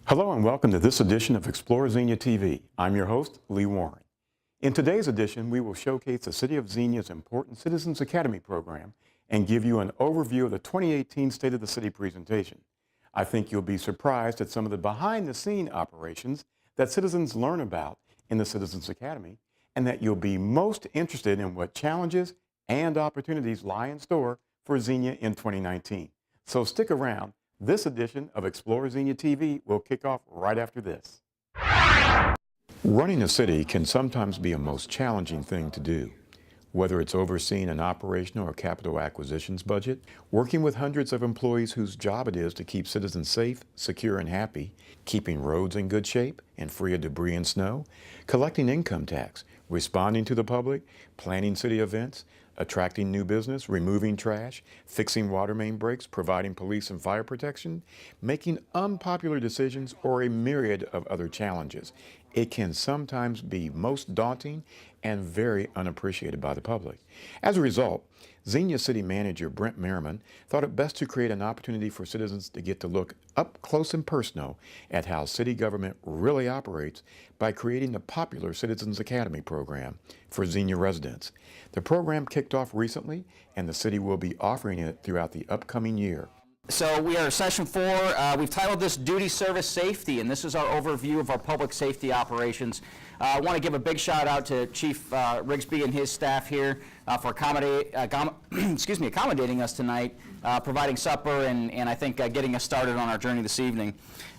Hello and welcome to this edition of ExploreXeniaTV. I'm your host, Lee Warren. In today's edition, we will showcase the City of Xenia's important Citizens Academy program and give you an overview of the 2018 State of the City presentation. I think you'll be surprised at some of the behind-the-scene operations that citizens learn about in the Citizens Academy, and that you'll be most interested in what challenges and opportunities lie in store for Xenia in 2019. So stick around. This edition of ExploreXeniaTV will kick off right after this. Running a city can sometimes be a most challenging thing to do. Whether it's overseeing an operational or capital acquisitions budget, working with hundreds of employees whose job it is to keep citizens safe, secure, and happy, keeping roads in good shape and free of debris and snow, collecting income tax, responding to the public, planning city events, attracting new business, removing trash, fixing water main breaks, providing police and fire protection, making unpopular decisions, or a myriad of other challenges. It can sometimes be most daunting and very unappreciated by the public. As a result, Xenia City Manager Brent Merriman thought it best to create an opportunity for citizens to get to look up close and personal at how city government really operates by creating the popular Citizens Academy program for Xenia residents. The program kicked off recently, and the city will be offering it throughout the upcoming year. So we are session 4. We've titled this Duty Service Safety, and this is our overview of our public safety operations. I want to give a big shout out to Chief Rigsby and his staff here for accommodating us tonight, providing supper, and I think getting us started on our journey this evening.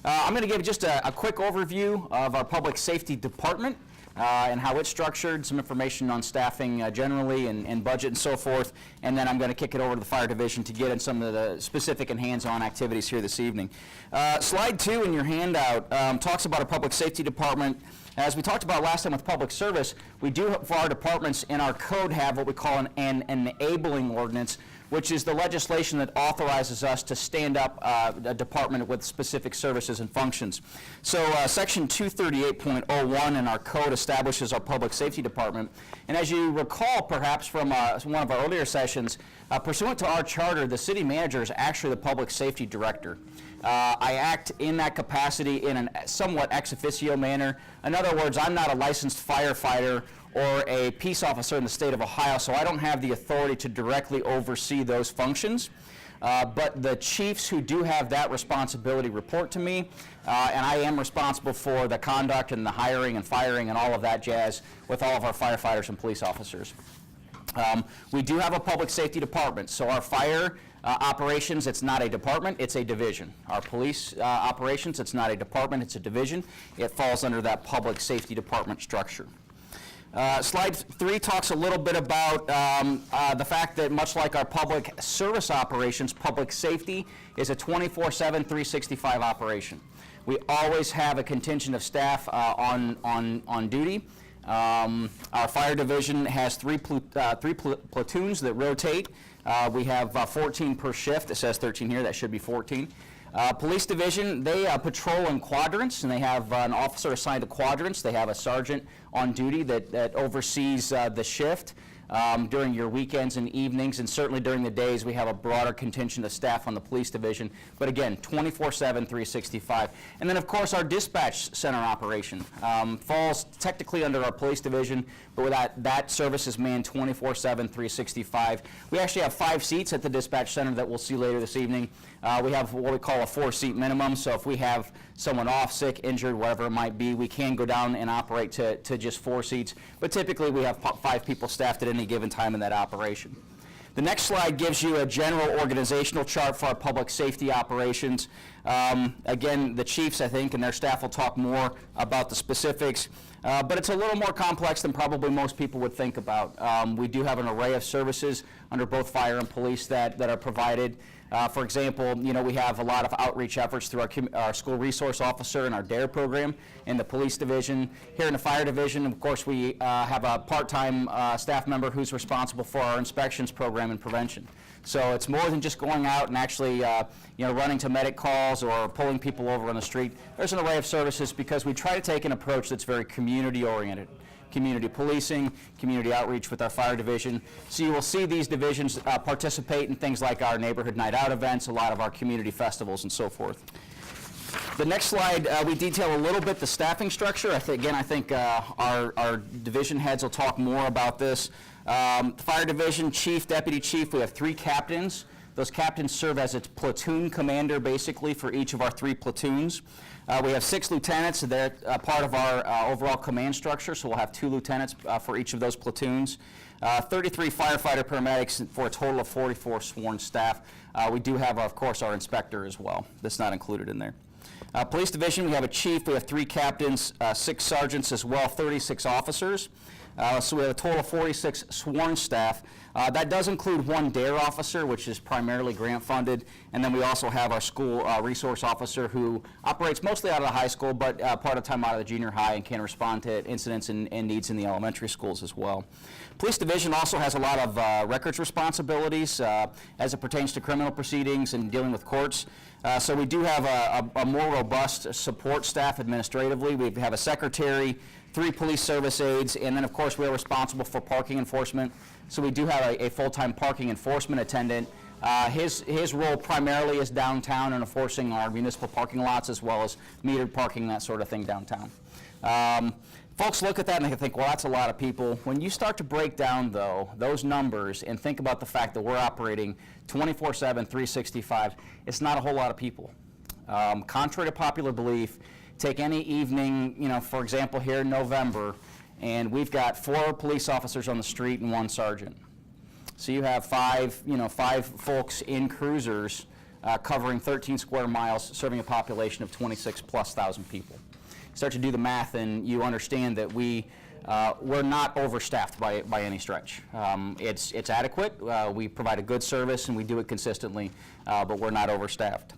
I'm going to give just a quick overview of our public safety department. And how it's structured, some information on staffing generally and budget and so forth, and then I'm going to kick it over to the fire division to get in some of the specific and hands-on activities here this evening. Slide 2 in your handout talks about our public safety department. As we talked about last time with public service, we do for our departments in our code have what we call an enabling ordinance, which is the legislation that authorizes us to stand up a department with specific services and functions. So section 238.01 in our code establishes our public safety department. And as you recall perhaps from one of our earlier sessions, pursuant to our charter, the city manager is actually the public safety director. I act in that capacity in a somewhat ex officio manner. In other words, I'm not a licensed firefighter or a peace officer in the state of Ohio, so I don't have the authority to directly oversee those functions. But the chiefs who do have that responsibility report to me, and I am responsible for the conduct and the hiring and firing and all of that jazz with all of our firefighters and police officers. We do have a public safety department, so our fire operations, it's not a department, it's a division. Our police operations, it's not a department, it's a division. It falls under that public safety department structure. Slide 3 talks a little bit about the fact that much like our public service operations, public safety is a 24/7, 365 operation. We always have a contingent of staff on duty. Our fire division has three platoons that rotate. We have 14 per shift. It says 13 here. That should be 14. Police division, they patrol in quadrants, and they have an officer assigned to quadrants. They have a sergeant on duty that oversees the shift during your weekends and evenings, and certainly during the days we have a broader contingent of staff on the police division. But again, 24/7, 365. And then of course our dispatch center operation falls technically under our police division, but with that service is manned 24/7, 365. We actually have 5 seats at the dispatch center that we'll see later this evening. We have what we call a 4-seat minimum, so if we have someone off, sick, injured, whatever it might be, we can go down and operate to just 4 seats, but typically we have 5 people staffed at any given time in that operation. The next slide gives you a general organizational chart for our public safety operations. Again, the chiefs, I think, and their staff will talk more about the specifics, but it's a little more complex than probably most people would think about. We do have an array of services under both fire and police that are provided. For example, we have a lot of outreach efforts through our school resource officer and our DARE program in the police division. Here in the fire division, of course, we have a part-time staff member who's responsible for our inspections program and prevention. So it's more than just going out and actually running to medic calls or pulling people over on the street. There's an array of services because we try to take an approach that's very community-oriented. Community policing, community outreach with our fire division. So you will see these divisions participate in things like our neighborhood night out events, a lot of our community festivals and so forth. The next slide, we detail a little bit the staffing structure. I think our division heads will talk more about this. Fire division, chief, deputy chief, we have 3 captains. Those captains serve as its platoon commander, basically, for each of our 3 platoons. We have 6 lieutenants. They're part of our overall command structure, so we'll have 2 lieutenants for each of those platoons. 33 firefighter paramedics for a total of 44 sworn staff. We do have, of course, our inspector as well. That's not included in there. Police division, we have a chief, we have 3 captains, 6 sergeants as well, 36 officers. So we have a total of 46 sworn staff. That does include 1 DARE officer, which is primarily grant funded, and then we also have our school resource officer who operates mostly out of the high school, but part of the time out of the junior high and can respond to incidents and needs in the elementary schools as well. Police division also has a lot of records responsibilities as it pertains to criminal proceedings and dealing with courts. So we do have a more robust support staff administratively. We have a secretary, 3 police service aides, and then of course we are responsible for parking enforcement. So we do have a full-time parking enforcement attendant. His role primarily is downtown and enforcing our municipal parking lots as well as metered parking, that sort of thing downtown. Folks look at that and they think, well, that's a lot of people. When you start to break down, though, those numbers and think about the fact that we're operating 24/7, 365, it's not a whole lot of people. Contrary to popular belief, take any evening, for example, here in November, and we've got 4 police officers on the street and 1 sergeant. So you have 5 folks in cruisers covering 13 square miles, serving a population of 26,000+ people. Start to do the math, and you understand that we're not overstaffed by any stretch. It's adequate. We provide a good service, and we do it consistently, but we're not overstaffed.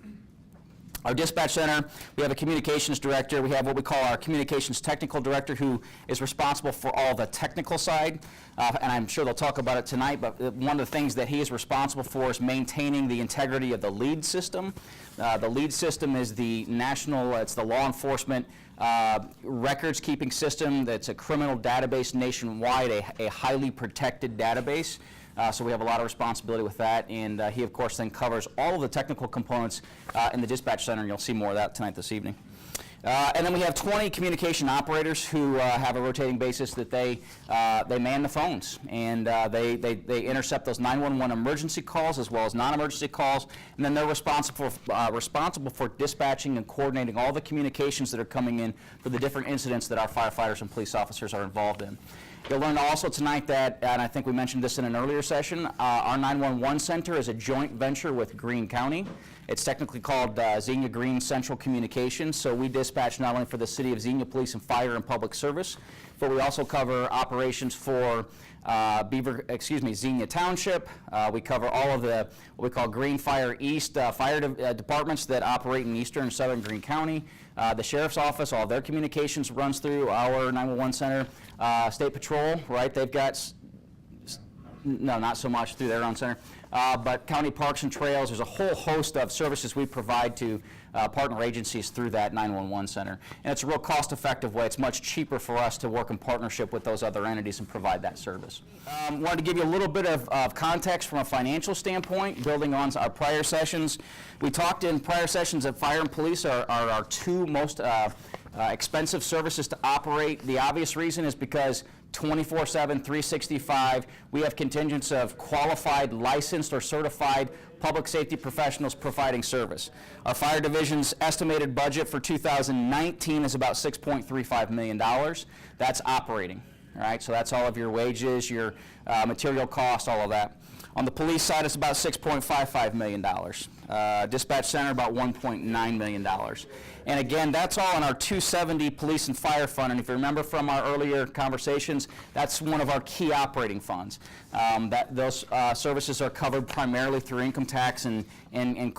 Our dispatch center, we have a communications director. We have what we call our communications technical director, who is responsible for all the technical side, and I'm sure they'll talk about it tonight, but one of the things that he is responsible for is maintaining the integrity of the LEAD system. The LEAD system is the national, it's the law enforcement records keeping system. That's a criminal database nationwide, a highly protected database. So we have a lot of responsibility with that, and he, of course, then covers all of the technical components in the dispatch center, and you'll see more of that tonight this evening. And then we have 20 communication operators who have a rotating basis that they man the phones, and they intercept those 911 emergency calls as well as non-emergency calls, and then they're responsible for dispatching and coordinating all the communications that are coming in for the different incidents that our firefighters and police officers are involved in. You'll learn also tonight that, and I think we mentioned this in an earlier session, our 911 center is a joint venture with Greene County. It's technically called Xenia Greene Central Communications, so we dispatch not only for the City of Xenia Police and Fire and Public Service, but we also cover operations for Xenia Township. We cover all of the, what we call Green Fire East fire departments that operate in eastern and southern Greene County. The Sheriff's Office, all their communications runs through our 911 center. State Patrol, right, they've got, no, not so much through their own center, but County Parks and Trails, there's a whole host of services we provide to partner agencies through that 911 center. And it's a real cost-effective way. It's much cheaper for us to work in partnership with those other entities and provide that service. Wanted to give you a little bit of context from a financial standpoint, building on our prior sessions. We talked in prior sessions that fire and police are our 2 most expensive services to operate. The obvious reason is because 24/7, 365, we have contingents of qualified, licensed, or certified public safety professionals providing service. Our fire division's estimated budget for 2019 is about $6.35 million. That's operating, all right? So that's all of your wages, your material costs, all of that. On the police side, it's about $6.55 million. Dispatch center, about $1.9 million. And again, that's all in our 270 police and fire fund. And if you remember from our earlier conversations, that's one of our key operating funds. Those services are covered primarily through income tax and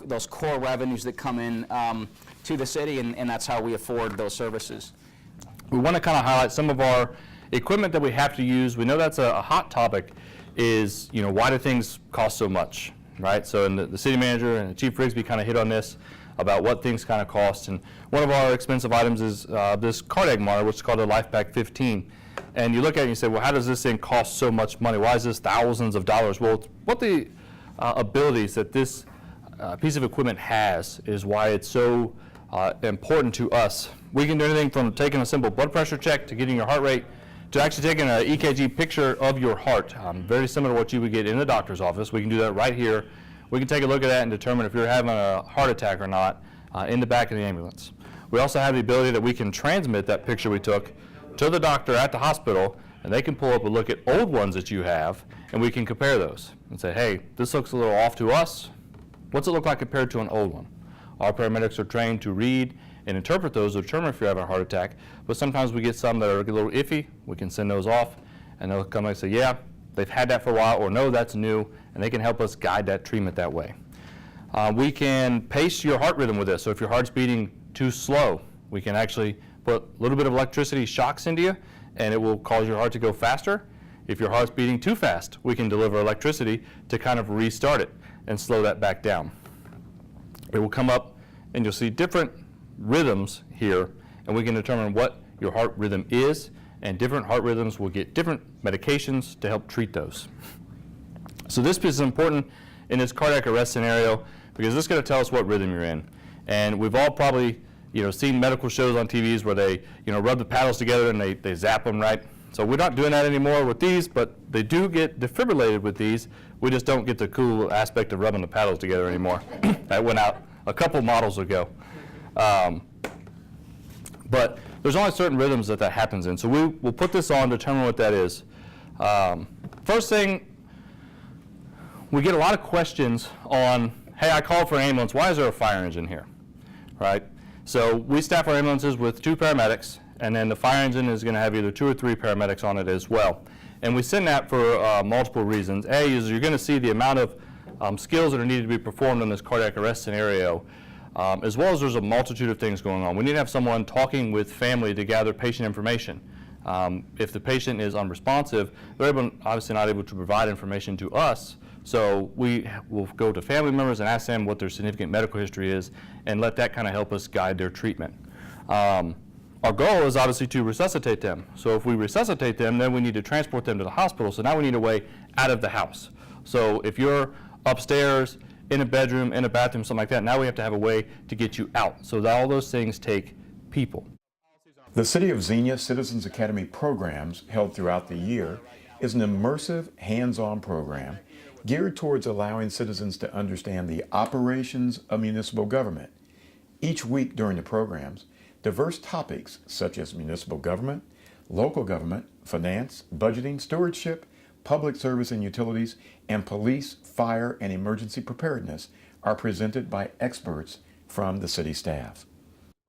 those core revenues that come in to the city, and that's how we afford those services. We want to kind of highlight some of our equipment that we have to use. We know that's a hot topic. Is, why do things cost so much, right? So the city manager and Chief Rigsby kind of hit on this about what things kind of cost. And one of our expensive items is this cardiac monitor, which is called a LifePak 15. And you look at it and you say, well, how does this thing cost so much money? Why is this thousands of dollars? Well, what the abilities that this piece of equipment has is why it's so important to us. We can do anything from taking a simple blood pressure check to getting your heart rate to actually taking an EKG picture of your heart, very similar to what you would get in the doctor's office. We can do that right here. We can take a look at that and determine if you're having a heart attack or not in the back of the ambulance. We also have the ability that we can transmit that picture we took to the doctor at the hospital, and they can pull up a look at old ones that you have, and we can compare those and say, hey, this looks a little off to us. What's it look like compared to an old one? Our paramedics are trained to read and interpret those to determine if you're having a heart attack, but sometimes we get some that are a little iffy. We can send those off, and they'll come and say, yeah, they've had that for a while, or no, that's new, and they can help us guide that treatment that way. We can pace your heart rhythm with this, so if your heart's beating too slow, we can actually put a little bit of electricity shocks into you, and it will cause your heart to go faster. If your heart's beating too fast, we can deliver electricity to kind of restart it and slow that back down. It will come up, and you'll see different rhythms here, and we can determine what your heart rhythm is, and different heart rhythms will get different medications to help treat those. So this piece is important in this cardiac arrest scenario because this is going to tell us what rhythm you're in. And we've all probably seen medical shows on TVs where they rub the paddles together and they zap them, right? So we're not doing that anymore with these, but they do get defibrillated with these. We just don't get the cool aspect of rubbing the paddles together anymore. That went out a couple models ago. But there's only certain rhythms that happens in. So we'll put this on, determine what that is. First thing, we get a lot of questions on, hey, I called for an ambulance. Why is there a fire engine here? Right? So we staff our ambulances with 2 paramedics, and then the fire engine is going to have either 2 or 3 paramedics on it as well. And we send that for multiple reasons. A is you're going to see the amount of skills that are needed to be performed in this cardiac arrest scenario, as well as there's a multitude of things going on. We need to have someone talking with family to gather patient information. If the patient is unresponsive, they're obviously not able to provide information to us, so we will go to family members and ask them what their significant medical history is and let that kind of help us guide their treatment. Our goal is obviously to resuscitate them. So if we resuscitate them, then we need to transport them to the hospital. So now we need a way out of the house. So if you're upstairs, in a bedroom, in a bathroom, something like that, now we have to have a way to get you out. So that all those things take people. The City of Xenia Citizens Academy programs held throughout the year is an immersive, hands-on program geared towards allowing citizens to understand the operations of municipal government. Each week during the programs, diverse topics such as municipal government, local government, finance, budgeting, stewardship, public service and utilities, and police, fire, and emergency preparedness are presented by experts from the city staff.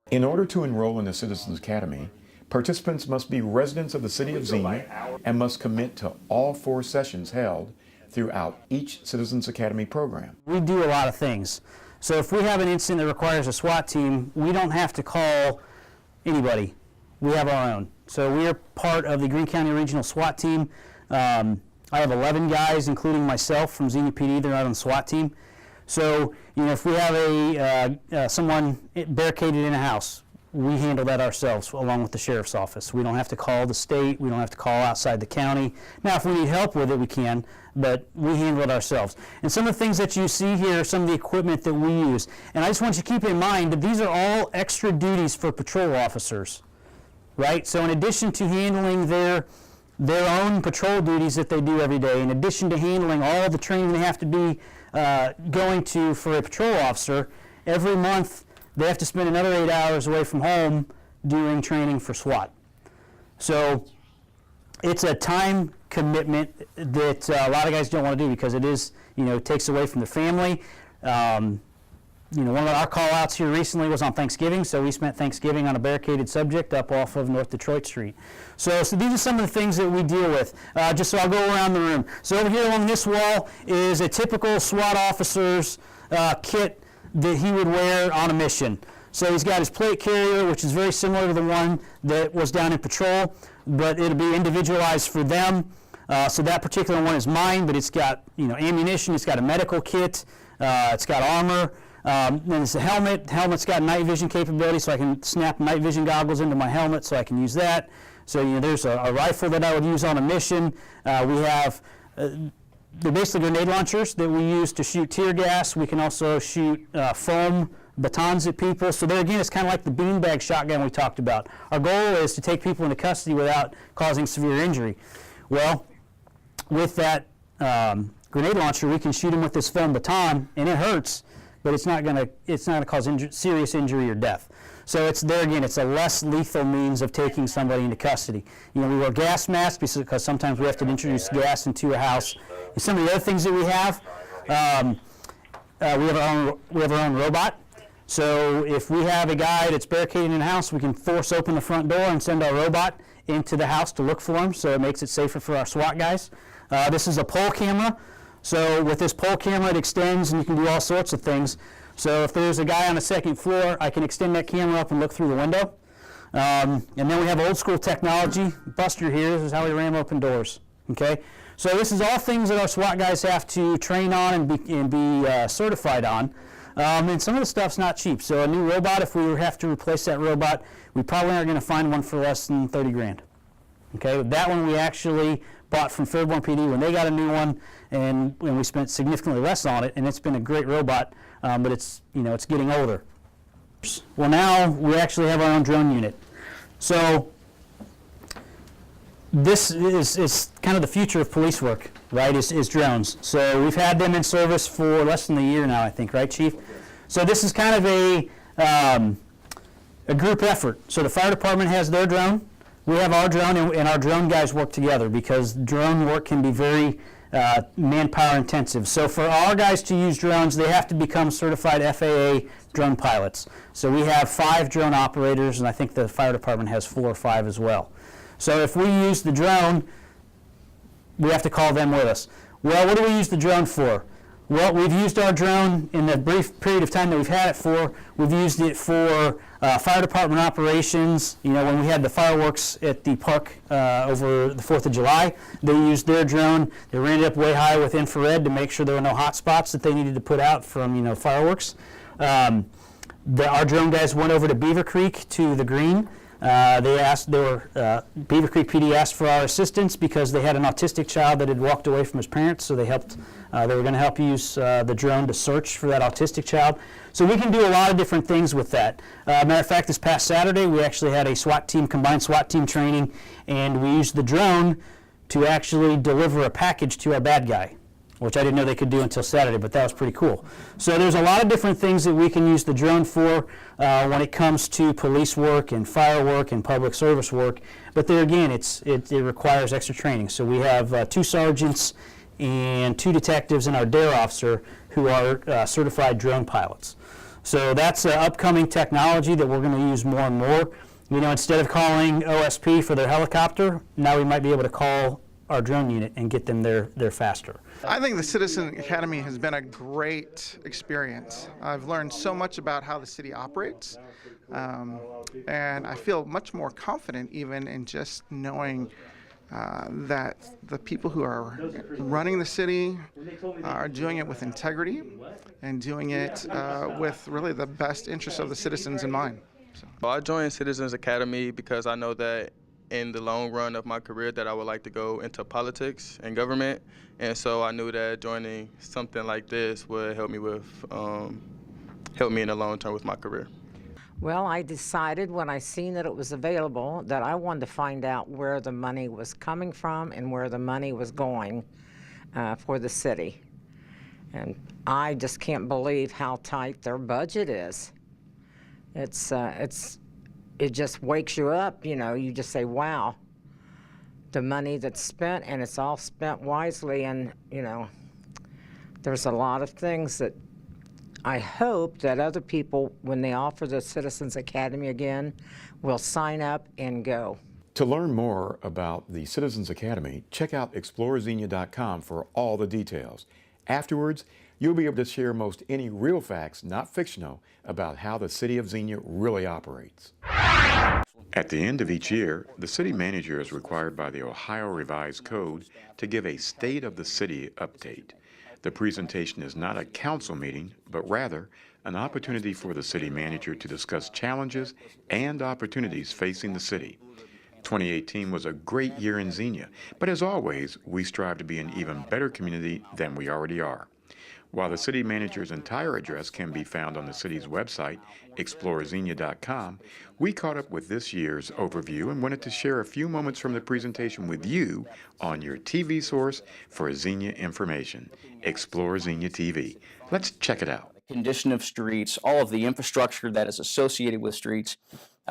In order to enroll in the Citizens Academy, participants must be residents of the City of Xenia and must commit to all 4 sessions held throughout each Citizens Academy program. We do a lot of things. So if we have an incident that requires a SWAT team, we don't have to call anybody. We have our own. So we are part of the Greene County Regional SWAT team. I have 11 guys, including myself, from Xenia PD. They're not on the SWAT team. So, if we have someone barricaded in a house, we handle that ourselves along with the sheriff's office. We don't have to call the state. We don't have to call outside the county. Now, if we need help with it, we can, but we handle it ourselves. And some of the things that you see here are some of the equipment that we use. And I just want you to keep in mind that these are all extra duties for patrol officers, right? So in addition to handling their own patrol duties that they do every day, in addition to handling all the training they have to be going to for a patrol officer, every month they have to spend another 8 hours away from home doing training for SWAT. So it's a time commitment that a lot of guys don't want to do because it is, it takes away from their family. One of our call outs here recently was on Thanksgiving, so we spent Thanksgiving on a barricaded subject up off of North Detroit Street. So these are some of the things that we deal with. Just so I'll go around the room. So over here along this wall is a typical SWAT officer's kit that he would wear on a mission. So he's got his plate carrier, which is very similar to the one that was down in patrol, but it'll be individualized for them. So that particular one is mine, but it's got ammunition, it's got a medical kit, it's got armor. Then it's a helmet. The helmet's got night vision capability, so I can snap night vision goggles into my helmet so I can use that. So there's a rifle that I would use on a mission. We have they're basically grenade launchers that we use to shoot tear gas. We can also shoot foam batons at people. So there again, it's kind of like the beanbag shotgun we talked about. Our goal is to take people into custody without causing severe injury. Well, with that grenade launcher, we can shoot them with this foam baton, and it hurts, but it's not going to cause serious injury or death. So it's there again, it's a less lethal means of taking somebody into custody. You know, we wear gas masks because sometimes we have to introduce gas into a house. And some of the other things that we have our own robot. So if we have a guy that's barricaded in a house, we can force open the front door and send our robot into the house to look for him, so it makes it safer for our SWAT guys. This is a pole camera. So with this pole camera, it extends and you can do all sorts of things. So if there's a guy on the second floor, I can extend that camera up and look through the window. And then we have old school technology. Buster here, this is how we ram open doors. Okay? So this is all things that our SWAT guys have to train on and be certified on. And some of the stuff's not cheap. So a new robot, if we have to replace that robot, we probably aren't going to find one for less than 30 grand. Okay? That one we actually bought from Fairborn PD when they got a new one, and we spent significantly less on it, and it's been a great robot, but it's getting older. Well, now we actually have our own drone unit. So this is kind of the future of police work, right, is drones. So we've had them in service for less than a year now, I think, right, Chief? So this is kind of a group effort. So the fire department has their drone, we have our drone, and our drone guys work together because drone work can be very manpower intensive. So for our guys to use drones, they have to become certified FAA drone pilots. So we have 5 drone operators, and I think the fire department has 4 or 5 as well. So if we use the drone, we have to call them with us. Well, what do we use the drone for? Well, we've used our drone in the brief period of time that we've had it for. We've used it for fire department operations. You know, when we had the fireworks at the park over the 4th of July, they used their drone. They ran it up way high with infrared to make sure there were no hot spots that they needed to put out from, fireworks. Our drone guys went over to Beaver Creek to the green. Beaver Creek PD asked for our assistance because they had an autistic child that had walked away from his parents, so they helped. They were going to help use the drone to search for that autistic child. So we can do a lot of different things with that. Matter of fact, this past Saturday, we actually had a combined SWAT team training, and we used the drone to actually deliver a package to our bad guy, which I didn't know they could do until Saturday, but that was pretty cool. So there's a lot of different things that we can use the drone for when it comes to police work and fire work and public service work. But there again, it requires extra training. So we have 2 sergeants and 2 detectives and our DARE officer who are certified drone pilots. So that's upcoming technology that we're going to use more and more. Instead of calling OSP for their helicopter, now we might be able to call our drone unit and get them there faster. I think the Citizen Academy has been a great experience. I've learned so much about how the city operates, and I feel much more confident even in just knowing that the people who are running the city are doing it with integrity and doing it with really the best interests of the citizens in mind. Well, I joined Citizens Academy because I know that in the long run of my career that I would like to go into politics and government, and so I knew that joining something like this would help me in the long term with my career. Well, I decided when I seen that it was available that I wanted to find out where the money was coming from and where the money was going for the city. And I just can't believe how tight their budget is. It just wakes you up, you just say, wow, the money that's spent, and it's all spent wisely, and, there's a lot of things that I hope that other people, when they offer the Citizens Academy again, will sign up and go. To learn more about the Citizens Academy, check out ExploreXeniaTV for all the details. Afterwards, you'll be able to share most any real facts, not fictional, about how the city of Xenia really operates. At the end of each year, the city manager is required by the Ohio Revised Code to give a State of the City update. The presentation is not a council meeting, but rather an opportunity for the city manager to discuss challenges and opportunities facing the city. 2018 was a great year in Xenia, but as always, we strive to be an even better community than we already are. While the city manager's entire address can be found on the city's website, ExploreXenia.com, we caught up with this year's overview and wanted to share a few moments from the presentation with you on your TV source for Xenia information, ExploreXeniaTV. Let's check it out. The condition of streets, all of the infrastructure that is associated with streets.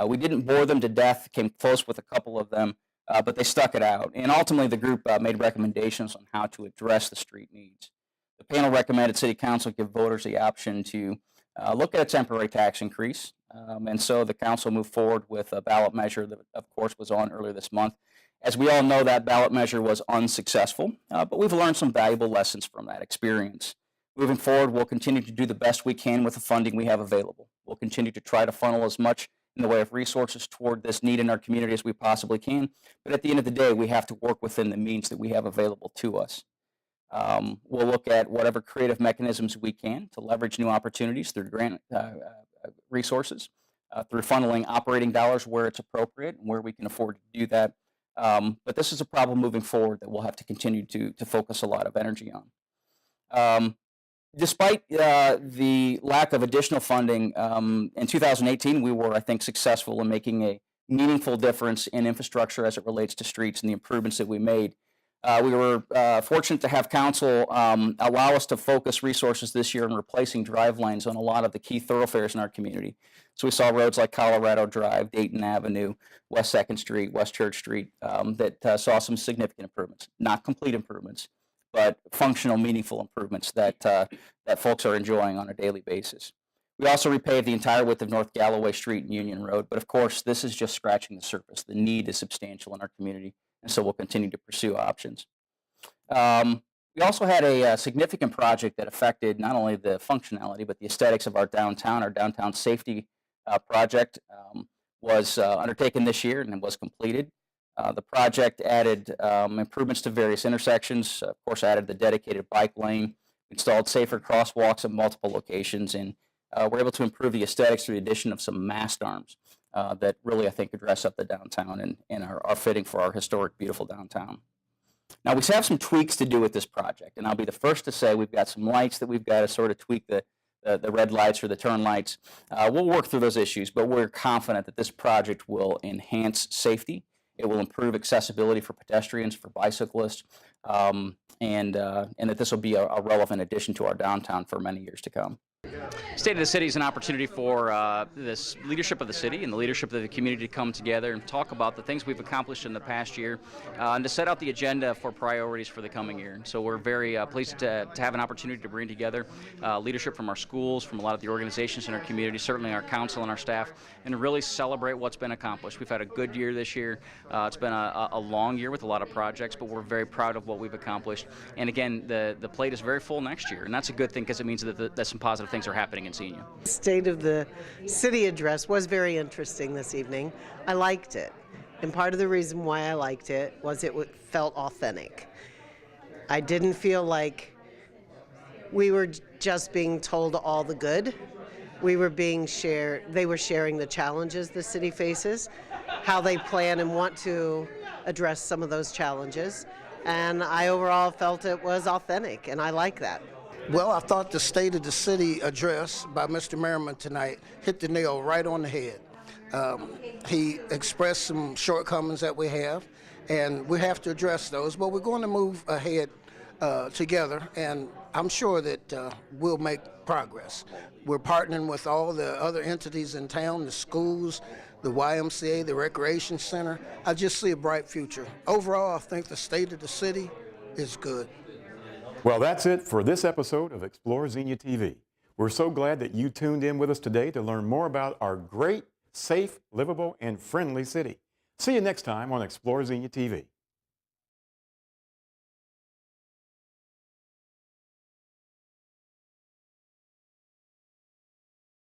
We didn't bore them to death, came close with a couple of them, but they stuck it out. And ultimately, the group made recommendations on how to address the street needs. The panel recommended City Council give voters the option to look at a temporary tax increase. And so the council moved forward with a ballot measure that, of course, was on earlier this month. As we all know, that ballot measure was unsuccessful, but we've learned some valuable lessons from that experience. Moving forward, we'll continue to do the best we can with the funding we have available. We'll continue to try to funnel as much in the way of resources toward this need in our community as we possibly can. But at the end of the day, we have to work within the means that we have available to us. We'll look at whatever creative mechanisms we can to leverage new opportunities through grant resources, through funneling operating dollars where it's appropriate and where we can afford to do that. But this is a problem moving forward that we'll have to continue to focus a lot of energy on. Despite the lack of additional funding, in 2018, we were, I think, successful in making a meaningful difference in infrastructure as it relates to streets and the improvements that we made. We were fortunate to have council allow us to focus resources this year on replacing drive lanes on a lot of the key thoroughfares in our community. So we saw roads like Colorado Drive, Dayton Avenue, West 2nd Street, West Church Street that saw some significant improvements, not complete improvements, but functional, meaningful improvements that folks are enjoying on a daily basis. We also repaved the entire width of North Galloway Street and Union Road, but of course, this is just scratching the surface. The need is substantial in our community, and so we'll continue to pursue options. We also had a significant project that affected not only the functionality, but the aesthetics of our downtown. Our downtown safety project was undertaken this year and was completed. The project added improvements to various intersections, of course added the dedicated bike lane, installed safer crosswalks at multiple locations, and we're able to improve the aesthetics through the addition of some mast arms that really, I think, dress up the downtown and are fitting for our historic, beautiful downtown. Now, we have some tweaks to do with this project, and I'll be the first to say we've got some lights that we've got to sort of tweak the red lights or the turn lights. We'll work through those issues, but we're confident that this project will enhance safety. It will improve accessibility for pedestrians, for bicyclists, and that this will be a relevant addition to our downtown for many years to come. State of the City is an opportunity for this leadership of the city and the leadership of the community to come together and talk about the things we've accomplished in the past year and to set out the agenda for priorities for the coming year. So we're very pleased to have an opportunity to bring together leadership from our schools, from a lot of the organizations in our community, certainly our council and our staff, and really celebrate what's been accomplished. We've had a good year this year. It's been a long year with a lot of projects, but we're very proud of what we've accomplished. And again, the plate is very full next year, and that's a good thing because it means that some positive things are happening in Xenia. State of the City address was very interesting this evening. I liked it. And part of the reason why I liked it was it felt authentic. I didn't feel like we were just being told all the good. We were being shared, they were sharing the challenges the city faces, how they plan and want to address some of those challenges. And I overall felt it was authentic, and I like that. Well, I thought the State of the City address by Mr. Merriman tonight hit the nail right on the head. He expressed some shortcomings that we have, and we have to address those, but we're going to move ahead together, and I'm sure that we'll make progress. We're partnering with all the other entities in town, the schools, the YMCA, the Recreation Center. I just see a bright future. Overall, I think the State of the City is good. Well, that's it for this episode of Explore Xenia TV. We're so glad that you tuned in with us today to learn more about our great, safe, livable, and friendly city. See you next time on Explore Xenia TV.